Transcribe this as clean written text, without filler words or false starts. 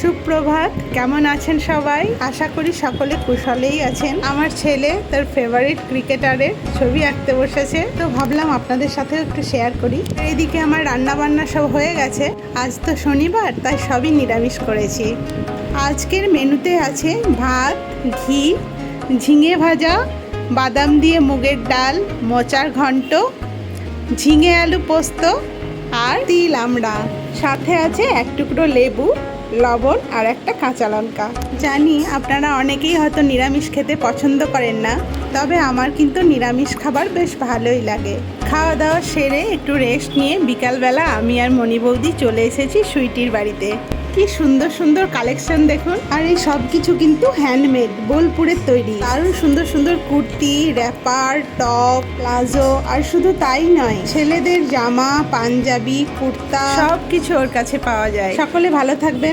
সুপ্রভাত, কেমন আছেন সবাই? আশা করি সকলে কুশলেই আছেন। আমার ছেলে তার ফেভারিট ক্রিকেটারের ছবি আঁকতে বসেছে, তো ভাবলাম আপনাদের সাথেও একটু শেয়ার করি। এইদিকে আমার রান্না বান্না সব হয়ে গেছে। আজ তো শনিবার, তাই সবই নিরামিষ করেছি। আজকের মেনুতে আছে ভাত, ঘি, ঝিঙে ভাজা, বাদাম দিয়ে মুগের ডাল, মোচার ঘন্ট, ঝিঙে আলু পোস্ত আর তিল আমড়া। সাথে আছে এক টুকরো লেবু, লবণ আর একটা কাঁচা লঙ্কা। জানি আপনারা অনেকেই হয়তো নিরামিষ খেতে পছন্দ করেন না, তবে আমার কিন্তু নিরামিষ খাবার বেশ ভালোই লাগে। খাওয়া দাওয়া সেরে একটু রেস্ট নিয়ে বিকালবেলা আমি আর মণি বৌদি চলে এসেছি সুইটির বাড়িতে। কি সুন্দর সুন্দর কালেকশন দেখুন। আর এই সব কিছু কিন্তু হ্যান্ডমেড, বোলপুরের তৈরি। দারুণ সুন্দর সুন্দর কুর্তি, র্যাপার, টপ, প্লাজো, আর শুধু তাই নয়, ছেলেদের জামা, পাঞ্জাবি, কুর্তা সব কিছু ওর কাছে পাওয়া যায়। সকলে ভালো থাকবেন।